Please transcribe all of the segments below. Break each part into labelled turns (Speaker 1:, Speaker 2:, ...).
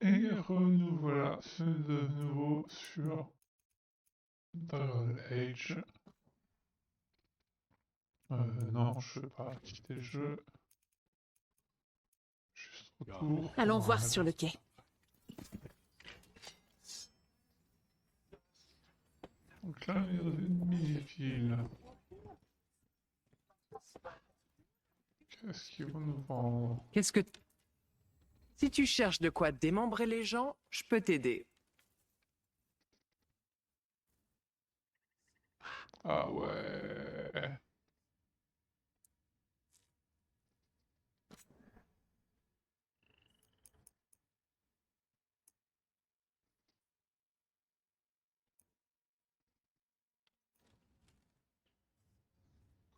Speaker 1: Et nous voilà, c'est de nouveau sur Dragon Age. Non, je ne veux pas quitter le jeu. Juste retour.
Speaker 2: Allons voir
Speaker 1: Voilà.
Speaker 2: sur le quai.
Speaker 1: Donc là, on est dans une mini-ville. Qu'est-ce qu'ils vont nous vendre?
Speaker 3: Qu'est-ce que... Si tu cherches de quoi démembrer les gens, je peux t'aider.
Speaker 1: Ah ouais.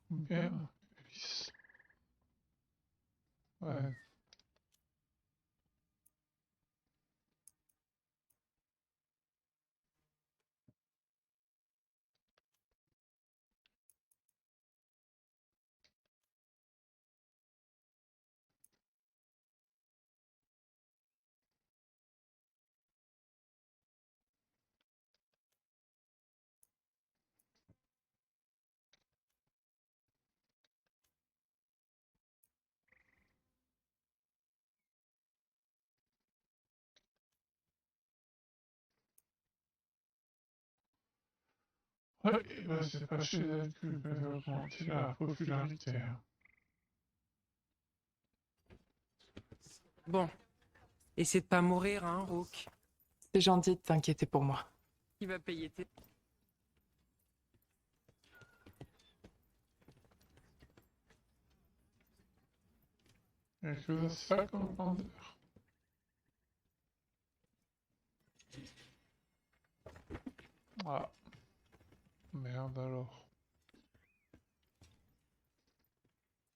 Speaker 1: Combien? 8. Ouais. Ouais, et bah c'est pas chez elle que je vais augmenter la popularité.
Speaker 3: Bon, essaie de pas mourir, hein, Rook.
Speaker 4: C'est gentil de t'inquiéter pour moi.
Speaker 3: Qui va payer tes...
Speaker 1: Il y a que ça comme vendeur. Ah, merde alors.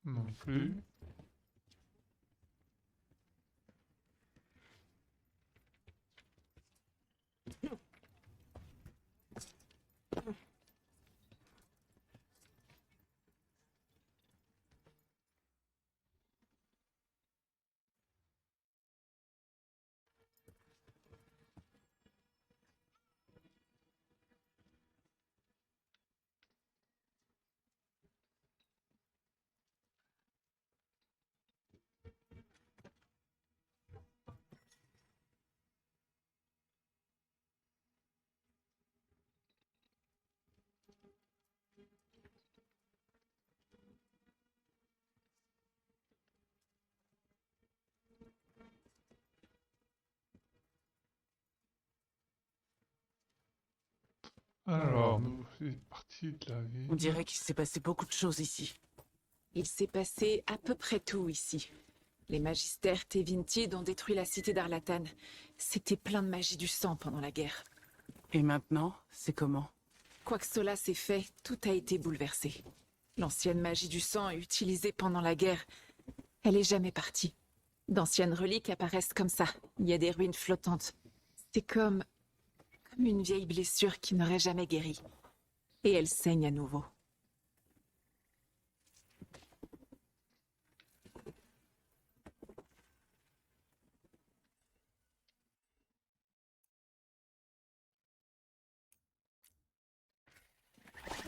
Speaker 1: Non plus. Alors, nous c'est parti de la
Speaker 3: On
Speaker 1: ville.
Speaker 3: dirait qu'il s'est passé beaucoup de choses ici.
Speaker 2: Il s'est passé à peu près tout ici. Les magistères Tevintides ont détruit la cité d'Arlatan. C'était plein de magie du sang pendant la guerre.
Speaker 3: Et maintenant, c'est comment?
Speaker 2: Quoi que cela s'est fait, tout a été bouleversé. L'ancienne magie du sang utilisée pendant la guerre, elle est jamais partie. D'anciennes reliques apparaissent comme ça. Il y a des ruines flottantes. C'est comme une vieille blessure qui n'aurait jamais guéri. Et elle saigne à nouveau.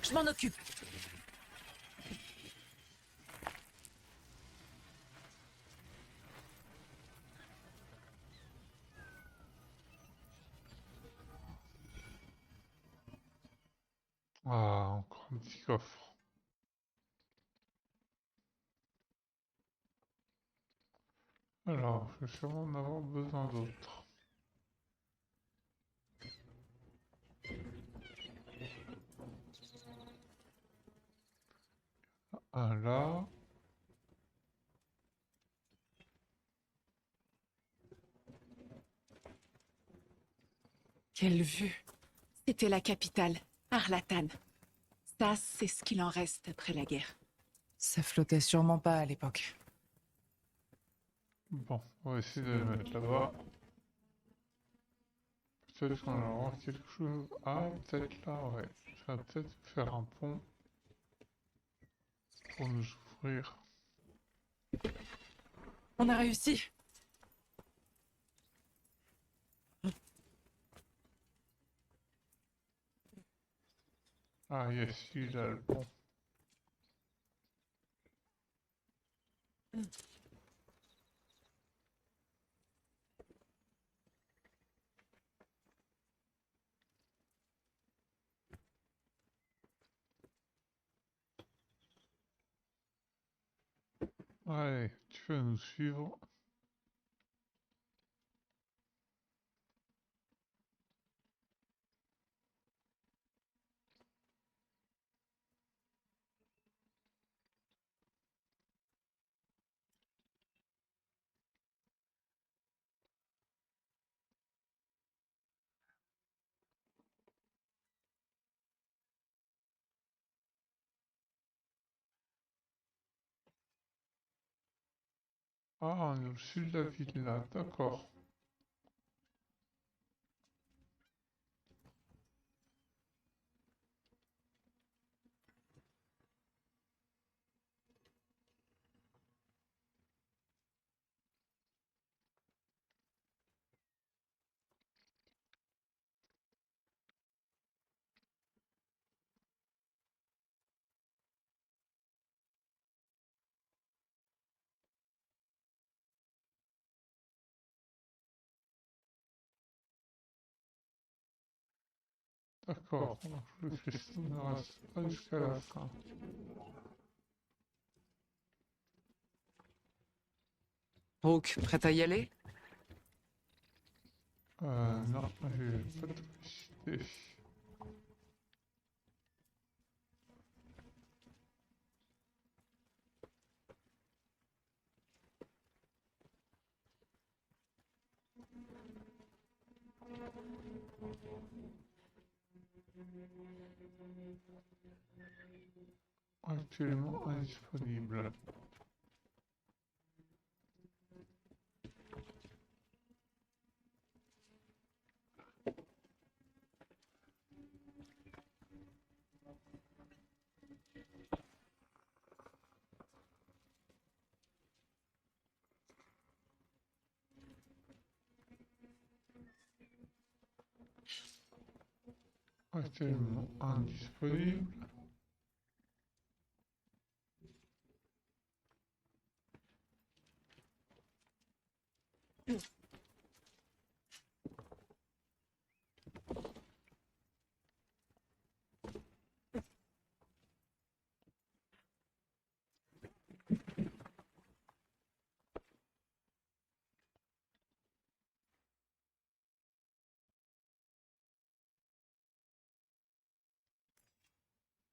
Speaker 2: Je m'en occupe.
Speaker 1: Ah, encore un petit coffre. Alors, je vais sûrement en avoir besoin d'autres. Un là.
Speaker 2: Quelle vue! C'était la capitale, Arlatan. Ça, c'est ce qu'il en reste après la guerre.
Speaker 4: Ça flottait sûrement pas à l'époque.
Speaker 1: Bon, on va essayer de le mettre là-bas. Peut-être qu'on aura quelque chose. Ah, peut-être là, ouais. Ça va peut-être faire un pont pour nous ouvrir.
Speaker 4: On a réussi!
Speaker 1: Ah yes, il a le pont. Allez, tu vas nous suivre. Ah, on est au sud de la ville là, d'accord. D'accord, donc le cristaux ne reste pas jusqu'à la fin.
Speaker 3: Brooke, prête à y aller?
Speaker 1: Non, j'ai pas de publicité. Actuellement indisponible. Actuellement indisponible.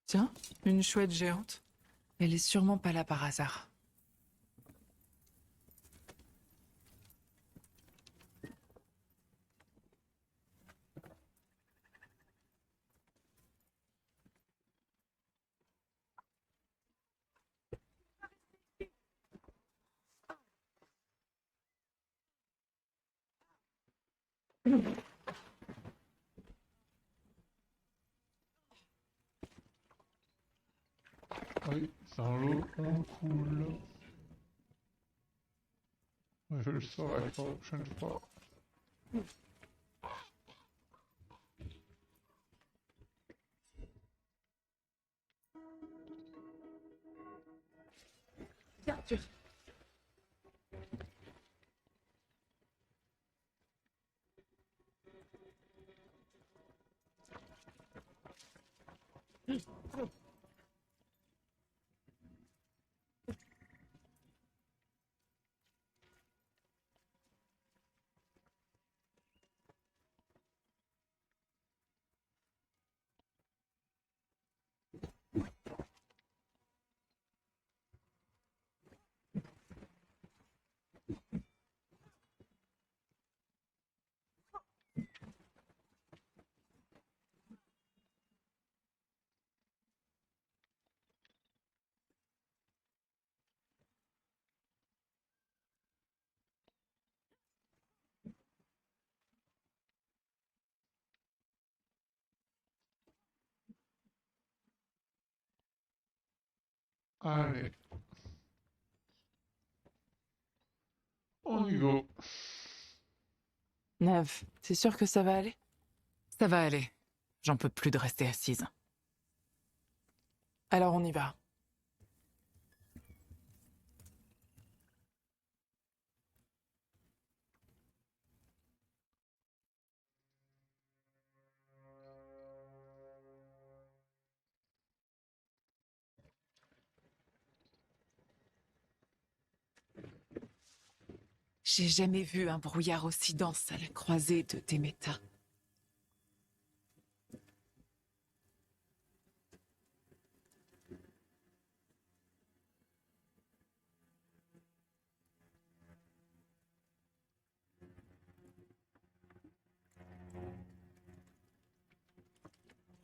Speaker 4: Tiens, une chouette géante. Elle est sûrement pas là par hasard.
Speaker 1: Oui, dans l'eau on coule. Je le saurai pour la prochaine fois.
Speaker 4: Tiens, tu...
Speaker 1: Allez, on y go.
Speaker 4: Neve, t'es sûr que ça va aller?
Speaker 3: Ça va aller. J'en peux plus de rester assise.
Speaker 4: Alors on y va.
Speaker 2: J'ai jamais vu un brouillard aussi dense à la croisée de Temeta.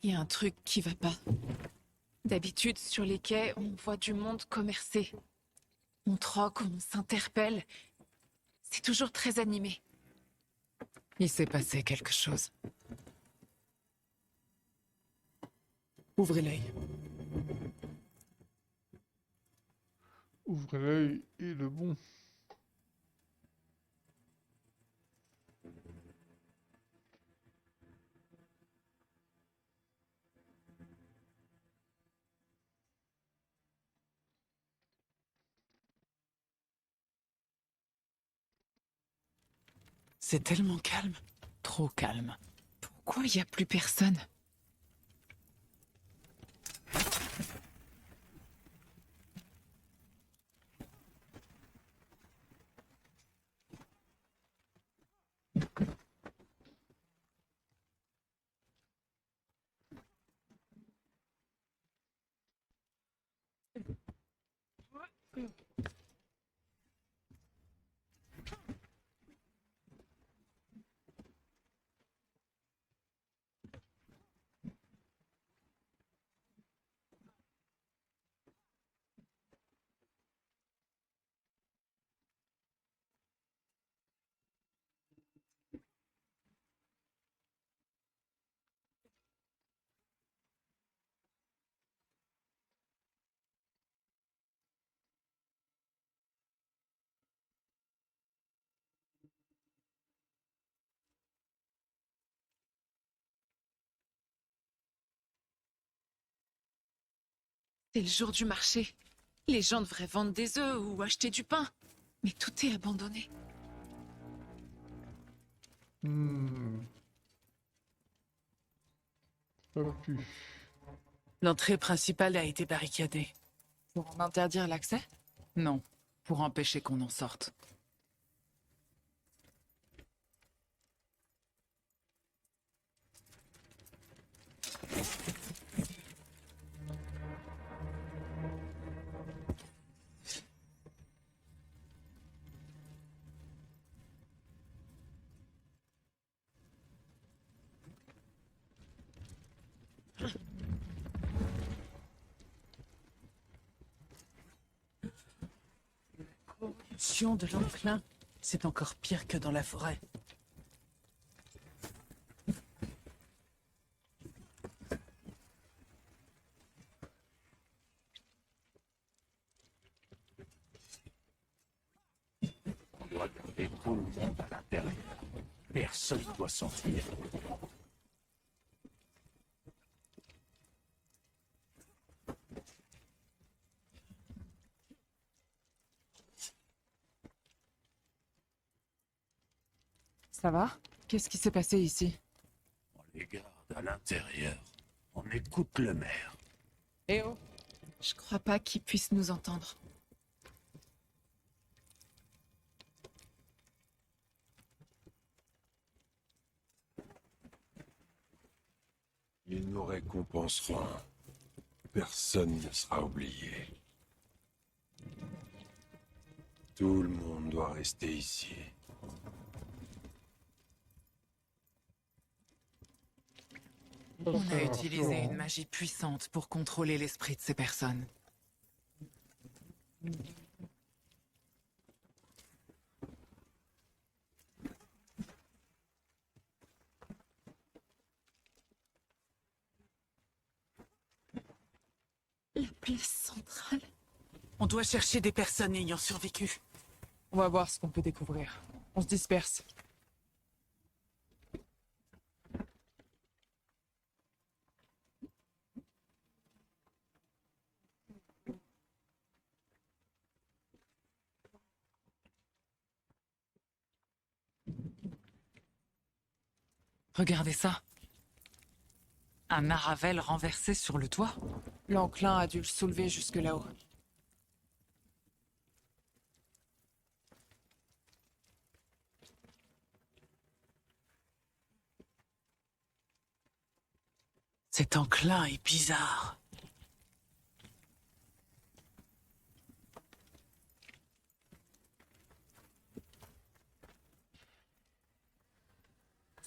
Speaker 2: Il y a un truc qui va pas. D'habitude, sur les quais, on voit du monde commercer. On troque, on s'interpelle. C'est toujours très animé.
Speaker 4: Il s'est passé quelque chose. Ouvrez l'œil.
Speaker 1: Ouvrez l'œil et le bon.
Speaker 4: C'est tellement calme. Trop calme.
Speaker 2: Pourquoi il y a plus personne? C'est le jour du marché. Les gens devraient vendre des œufs ou acheter du pain. Mais tout est abandonné.
Speaker 1: Pas pu.
Speaker 4: L'entrée principale a été barricadée. Pour en interdire l'accès? Non, pour empêcher qu'on en sorte.
Speaker 3: Corruption de l'enclin. C'est encore pire que dans la forêt.
Speaker 5: On doit garder tout le monde à l'intérieur. Personne ne doit sortir.
Speaker 4: Ça va? Qu'est-ce qui s'est passé ici?
Speaker 5: On les garde à l'intérieur. On écoute le maire.
Speaker 4: Eh oh!
Speaker 2: Je crois pas qu'ils puissent nous entendre.
Speaker 6: Ils nous récompenseront. Personne ne sera oublié. Tout le monde doit rester ici.
Speaker 4: On a utilisé une magie puissante pour contrôler l'esprit de ces personnes.
Speaker 2: La place centrale.
Speaker 3: On doit chercher des personnes ayant survécu.
Speaker 4: On va voir ce qu'on peut découvrir. On se disperse. Regardez ça. Un Naravel renversé sur le toit.
Speaker 3: L'enclin a dû le soulever jusque là-haut.
Speaker 4: Cet enclin est bizarre.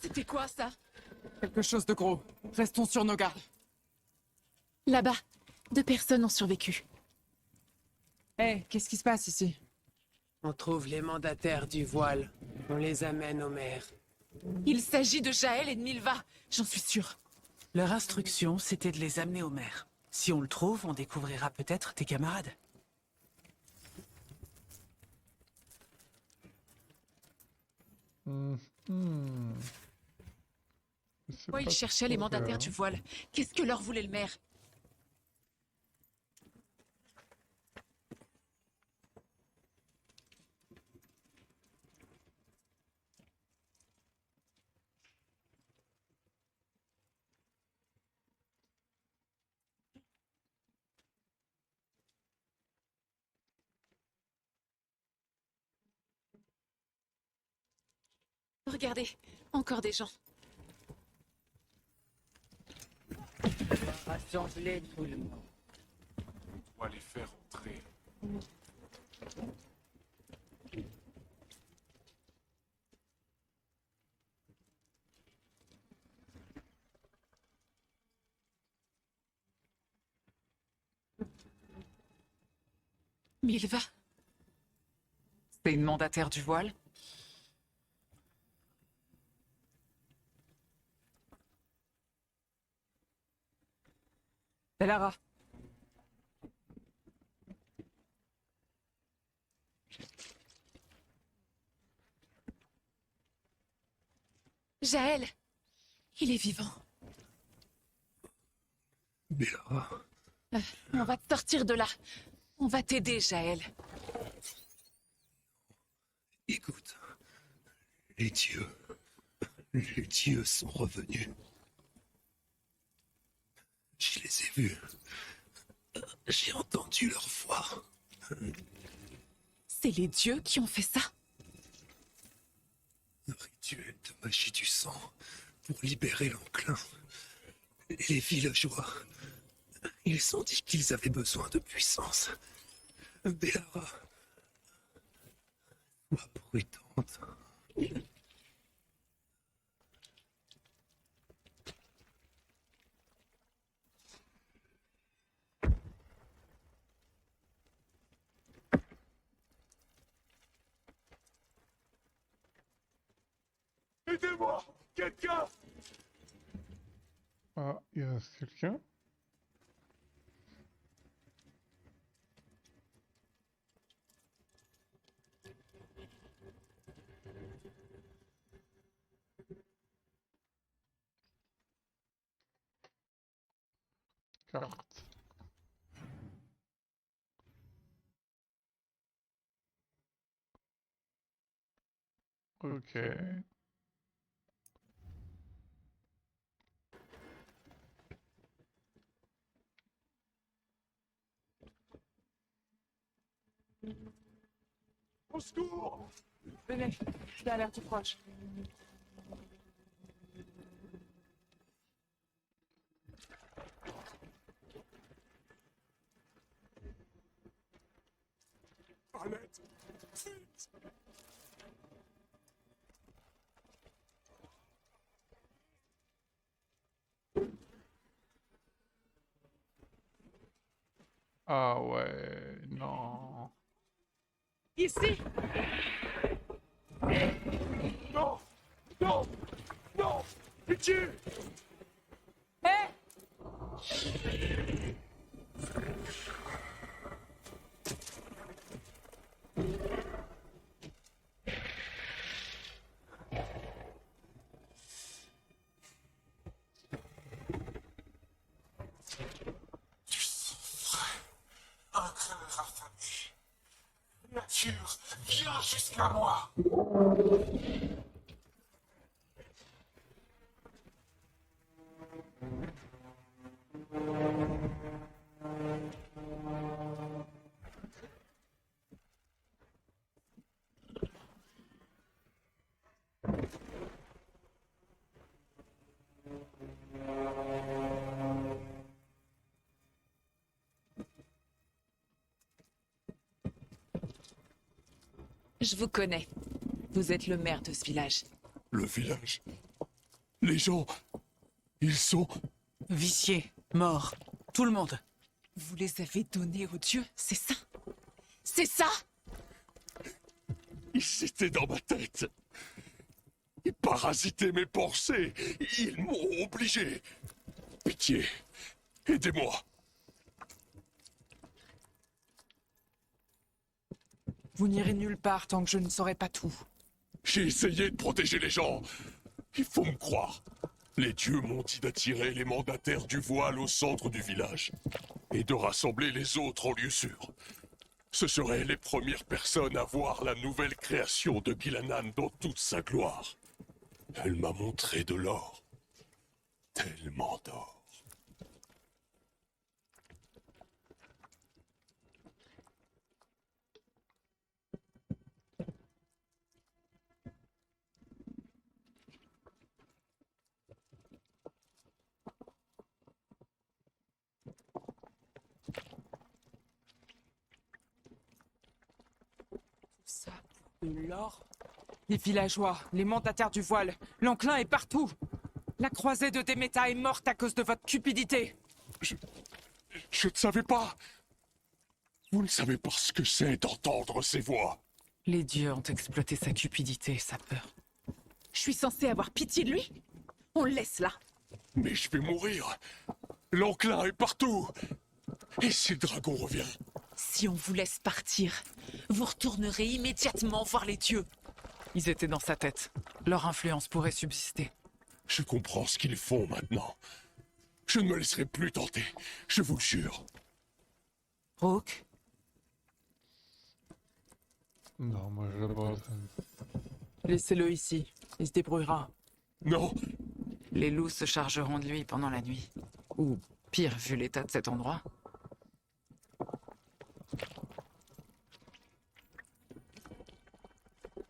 Speaker 2: C'était quoi ça?
Speaker 3: Quelque chose de gros. Restons sur nos gardes.
Speaker 2: Là-bas, 2 personnes ont survécu.
Speaker 3: Hé, qu'est-ce qui se passe ici?
Speaker 7: On trouve les mandataires du voile. On les amène au maire.
Speaker 2: Il s'agit de Jaël et de Milva, j'en suis sûre.
Speaker 4: Leur instruction, c'était de les amener au maire. Si on le trouve, on découvrira peut-être tes camarades.
Speaker 1: Je sais
Speaker 2: Pourquoi
Speaker 1: pas
Speaker 2: ils cherchaient les
Speaker 1: trop
Speaker 2: mandataires
Speaker 1: faire.
Speaker 2: du voile? Qu'est-ce que leur voulait le maire? Regardez, encore des gens.
Speaker 7: Rassembler tout le monde.
Speaker 6: On va les faire entrer.
Speaker 2: Milva,
Speaker 4: C'est une mandataire du voile?
Speaker 3: Bellara.
Speaker 2: Jaël, il est vivant.
Speaker 6: Bellara,
Speaker 2: On va te sortir de là. On va t'aider, Jaël.
Speaker 6: écoute. Les dieux sont revenus. Je les ai vus. J'ai entendu leur voix.
Speaker 2: C'est les dieux qui ont fait ça?
Speaker 6: Un rituel de magie du sang pour libérer l'enclin. Les villageois, ils ont dit qu'ils avaient besoin de puissance. Bellara, sois prudente. Aidez-moi, quelqu'un!
Speaker 1: Ah, il reste quelqu'un? Carte. Ok.
Speaker 6: Au secours!
Speaker 3: Venez, je vais aller tout proche.
Speaker 6: Arlette! Vite!
Speaker 1: Ah ouais, non.
Speaker 2: Ici!
Speaker 6: Non! Non! Non! Pitié! Du sang frais, un cœur affamé. Nature, viens jusqu'à moi!
Speaker 2: Je vous connais. Vous êtes le maire de ce village.
Speaker 5: Le village. Les gens. Ils sont.
Speaker 4: Viciés, morts, tout le monde.
Speaker 2: Vous les avez donnés aux dieux, c'est ça? C'est ça?
Speaker 5: Ils étaient dans ma tête. Ils parasitaient mes pensées. Ils m'ont obligé. Pitié. Aidez-moi.
Speaker 4: Vous n'irez nulle part tant que je ne saurai pas tout.
Speaker 5: J'ai essayé de protéger les gens. Il faut me croire. Les dieux m'ont dit d'attirer les mandataires du voile au centre du village et de rassembler les autres en lieu sûr. Ce seraient les premières personnes à voir la nouvelle création de Ghilannan dans toute sa gloire. Elle m'a montré de l'or. Tellement d'or.
Speaker 4: Ça, de l'or. Les villageois, les mandataires du voile, l'enclin est partout. La croisée de Déméta est morte à cause de votre cupidité.
Speaker 5: Je ne savais pas. Vous ne savez pas ce que c'est d'entendre ces voix.
Speaker 4: Les dieux ont exploité sa cupidité, sa peur.
Speaker 2: Je suis censée avoir pitié de lui? On le laisse là.
Speaker 5: Mais je vais mourir. L'enclin est partout. Et si le dragon revient?
Speaker 2: Si on vous laisse partir, vous retournerez immédiatement voir les dieux.
Speaker 4: Ils étaient dans sa tête. Leur influence pourrait subsister.
Speaker 5: Je comprends ce qu'ils font maintenant. Je ne me laisserai plus tenter, je vous le jure.
Speaker 4: Rook,
Speaker 1: Non, moi je l'aborde.
Speaker 4: laissez-le ici. Il se débrouillera.
Speaker 5: Non,
Speaker 4: Les loups se chargeront de lui pendant la nuit. Ou pire, vu l'état de cet endroit.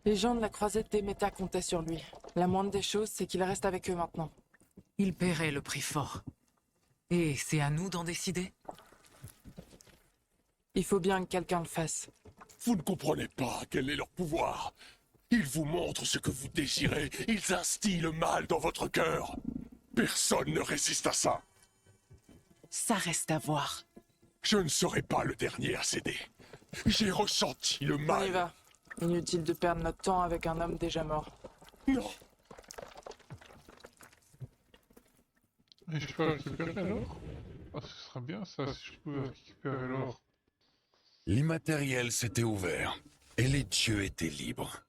Speaker 8: Les gens de la croisette des Méta comptaient sur lui. La moindre des choses, c'est qu'il reste avec eux maintenant.
Speaker 4: Il paierait le prix fort. Et c'est à nous d'en décider?
Speaker 8: Il faut bien que quelqu'un le fasse.
Speaker 5: vous ne comprenez pas quel est leur pouvoir. Ils vous montrent ce que vous désirez, ils instillent le mal dans votre cœur. Personne ne résiste à ça.
Speaker 2: Ça reste à voir.
Speaker 5: Je ne serai pas le dernier à céder. J'ai ressenti le
Speaker 8: On y
Speaker 5: mal.
Speaker 8: va. Inutile de perdre notre temps avec un homme déjà mort.
Speaker 5: Non,
Speaker 1: Et je peux récupérer l'or? Ah, ce serait bien ça si je pouvais récupérer l'or.
Speaker 9: L'immatériel s'était ouvert et les dieux étaient libres.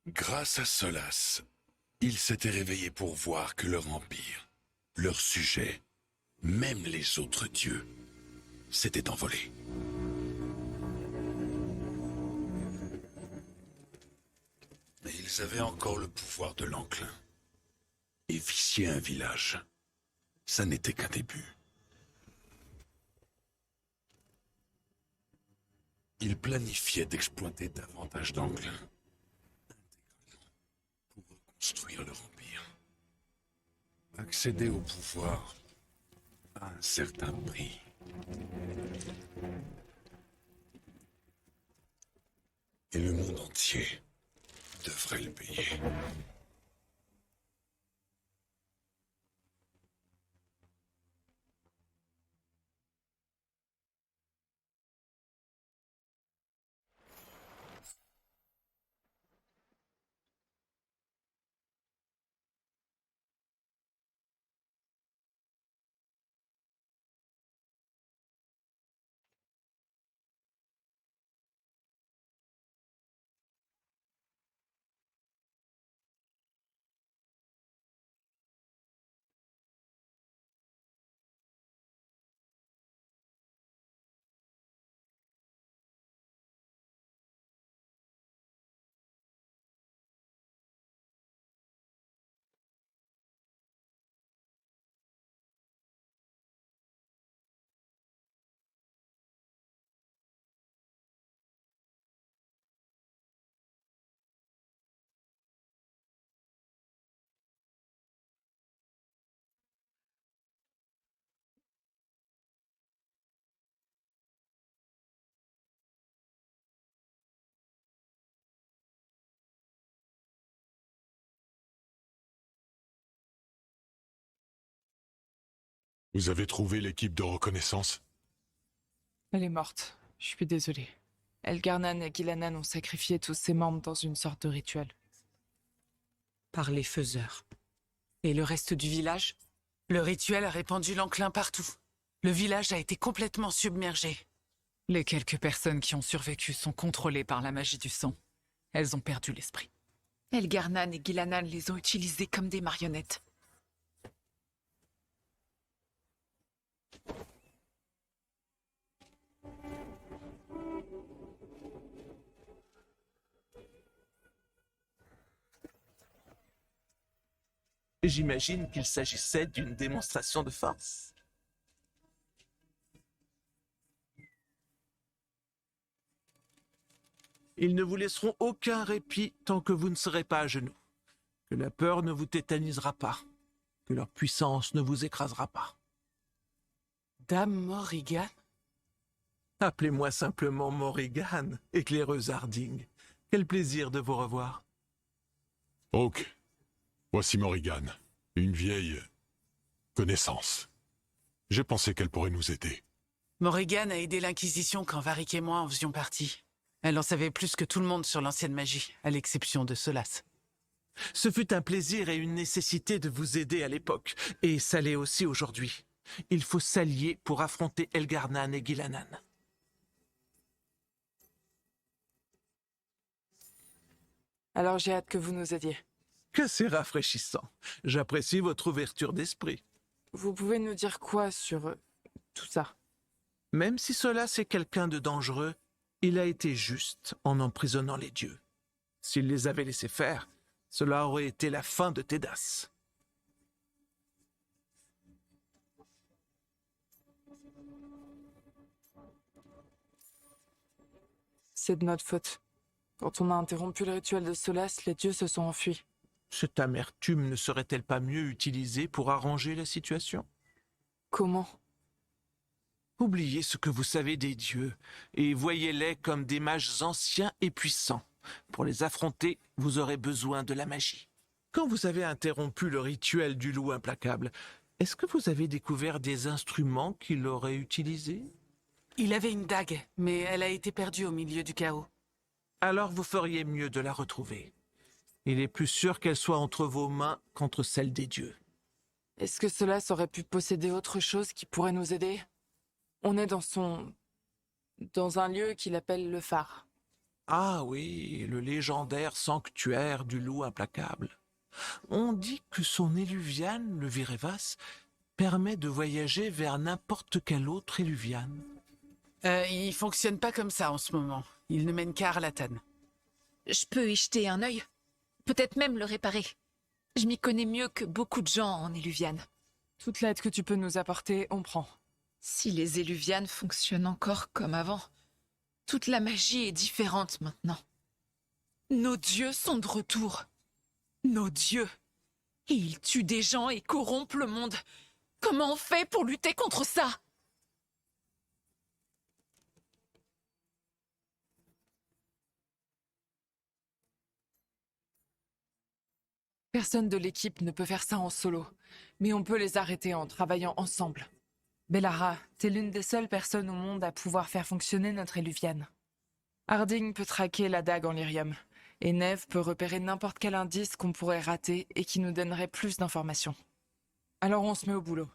Speaker 9: Grâce à Solas, ils s'étaient réveillés pour voir que leur empire, leur sujet, même les autres dieux, s'étaient envolés. Mais ils avaient encore le pouvoir de l'enclin. Et vicier un village, ça n'était qu'un début. Ils planifiaient d'exploiter davantage d'enclins, pour reconstruire leur empire. Accéder au pouvoir à un certain prix. Et le monde entier devrait le payer.
Speaker 5: Vous avez trouvé l'équipe de reconnaissance?
Speaker 4: Elle est morte. Je suis désolée. Elgarnan et Gilanan ont sacrifié tous ses membres dans une sorte de rituel.
Speaker 7: Par les faiseurs. Et le reste du village? Le rituel a répandu l'enclin partout. Le village a été complètement submergé.
Speaker 4: Les quelques personnes qui ont survécu sont contrôlées par la magie du sang. Elles ont perdu l'esprit.
Speaker 2: Elgarnan et Gilanan les ont utilisés comme des marionnettes.
Speaker 6: J'imagine qu'il s'agissait d'une démonstration de force. Ils ne vous laisseront aucun répit tant que vous ne serez pas à genoux. Que la peur ne vous tétanisera pas. Que leur puissance ne vous écrasera pas.
Speaker 7: Dame Morrigan?
Speaker 6: Appelez-moi simplement Morrigan, éclaireuse Harding. Quel plaisir de vous revoir.
Speaker 5: Ok. Voici Morrigan, une vieille connaissance. J'ai pensé qu'elle pourrait nous aider.
Speaker 7: Morrigan a aidé l'Inquisition quand Varric et moi en faisions partie. Elle en savait plus que tout le monde sur l'ancienne magie, à l'exception de Solas.
Speaker 6: Ce fut un plaisir et une nécessité de vous aider à l'époque, et ça l'est aussi aujourd'hui. Il faut s'allier pour affronter Elgarnan et Gilanan.
Speaker 8: Alors j'ai hâte que vous nous aidiez.
Speaker 6: Que c'est rafraîchissant. J'apprécie votre ouverture d'esprit.
Speaker 8: Vous pouvez nous dire quoi sur tout ça?
Speaker 6: Même si Solas est quelqu'un de dangereux, il a été juste en emprisonnant les dieux. S'il les avait laissés faire, cela aurait été la fin de Tédas.
Speaker 8: C'est de notre faute. Quand on a interrompu le rituel de Solas, les dieux se sont enfuis.
Speaker 6: Cette amertume ne serait-elle pas mieux utilisée pour arranger la situation?
Speaker 8: Comment?
Speaker 6: Oubliez ce que vous savez des dieux et voyez-les comme des mages anciens et puissants. Pour les affronter, vous aurez besoin de la magie. Quand vous avez interrompu le rituel du loup implacable, est-ce que vous avez découvert des instruments qu'il aurait utilisés?
Speaker 7: Il avait une dague, mais elle a été perdue au milieu du chaos.
Speaker 6: Alors vous feriez mieux de la retrouver. Il est plus sûr qu'elle soit entre vos mains qu'entre celles des dieux.
Speaker 8: Est-ce que Solas aurait pu posséder autre chose qui pourrait nous aider? On est dans un lieu qu'il appelle le phare.
Speaker 6: Ah oui, le légendaire sanctuaire du loup implacable. On dit que son éluviane, le Virevas, permet de voyager vers n'importe quel autre éluviane.
Speaker 7: Il fonctionne pas comme ça en ce moment. Il ne mène qu'à Arlatan.
Speaker 2: Je peux y jeter un œil. Peut-être même le réparer. Je m'y connais mieux que beaucoup de gens en Éluviane.
Speaker 4: Toute l'aide que tu peux nous apporter, on prend.
Speaker 2: Si les Éluvianes fonctionnent encore comme avant, toute la magie est différente maintenant. Nos dieux sont de retour. Nos dieux. Et ils tuent des gens et corrompent le monde. Comment on fait pour lutter contre ça?
Speaker 8: Personne de l'équipe ne peut faire ça en solo, mais on peut les arrêter en travaillant ensemble.
Speaker 4: Bellara, t'es l'une des seules personnes au monde à pouvoir faire fonctionner notre éluviane. Harding peut traquer la dague en lyrium, et Neve peut repérer n'importe quel indice qu'on pourrait rater et qui nous donnerait plus d'informations. Alors on se met au boulot.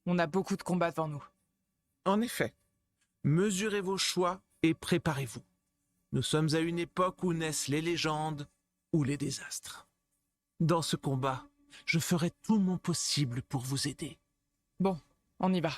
Speaker 4: On a beaucoup de combats devant nous.
Speaker 6: En effet, mesurez vos choix et préparez-vous. Nous sommes à une époque où naissent les légendes ou les désastres. Dans ce combat, je ferai tout mon possible pour vous aider.
Speaker 8: Bon, on y va.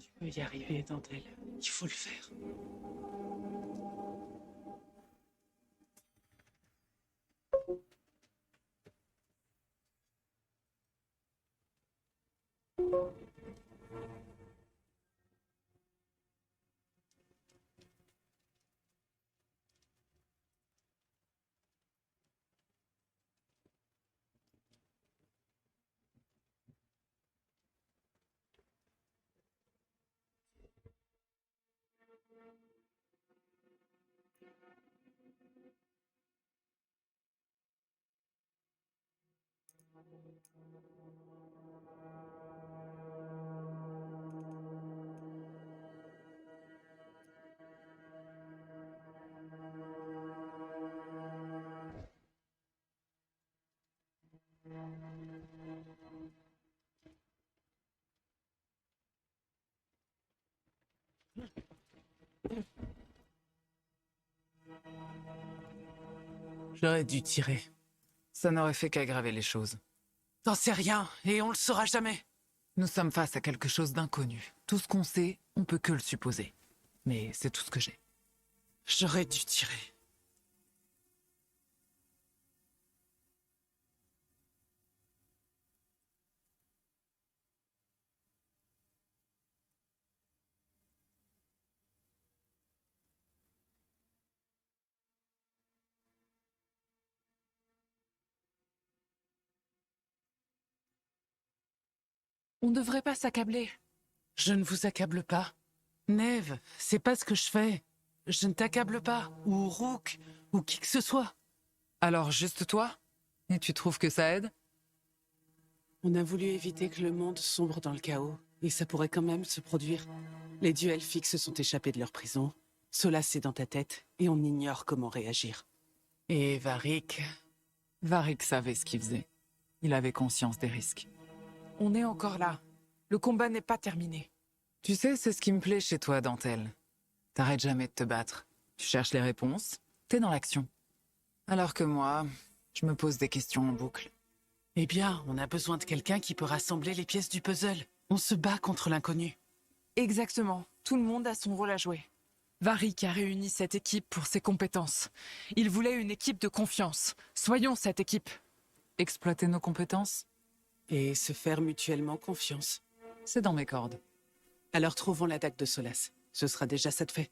Speaker 7: Tu peux y arriver, Dentelle. Il faut le faire. J'aurais dû tirer.
Speaker 8: Ça n'aurait fait qu'aggraver les choses.
Speaker 7: T'en sais rien, et on le saura jamais.
Speaker 8: Nous sommes face à quelque chose d'inconnu. Tout ce qu'on sait, on peut que le supposer. Mais c'est tout ce que j'ai.
Speaker 7: J'aurais dû tirer.
Speaker 8: On ne devrait pas s'accabler.
Speaker 7: Je ne vous accable pas. Neve, c'est pas ce que je fais. Je ne t'accable pas, ou Rook, ou qui que ce soit.
Speaker 8: Alors juste toi? Et tu trouves que ça aide?
Speaker 7: On a voulu éviter que le monde sombre dans le chaos, et ça pourrait quand même se produire. Les dieux elfiques se sont échappés de leur prison. Solas est dans ta tête, et on ignore comment réagir.
Speaker 8: Et Varric... Varric savait ce qu'il faisait. Il avait conscience des risques. On est encore là. Le combat n'est pas terminé. Tu sais, c'est ce qui me plaît chez toi, Dentelle. T'arrêtes jamais de te battre. Tu cherches les réponses, t'es dans l'action. Alors que moi, je me pose des questions en boucle.
Speaker 7: Eh bien, on a besoin de quelqu'un qui peut rassembler les pièces du puzzle. On se bat contre l'inconnu.
Speaker 8: Exactement. Tout le monde a son rôle à jouer. Varric a réuni cette équipe pour ses compétences. Il voulait une équipe de confiance. Soyons cette équipe. Exploiter nos compétences?
Speaker 7: Et se faire mutuellement confiance.
Speaker 8: C'est dans mes cordes.
Speaker 7: Alors trouvons la dague de Solas. Ce sera déjà ça de fait.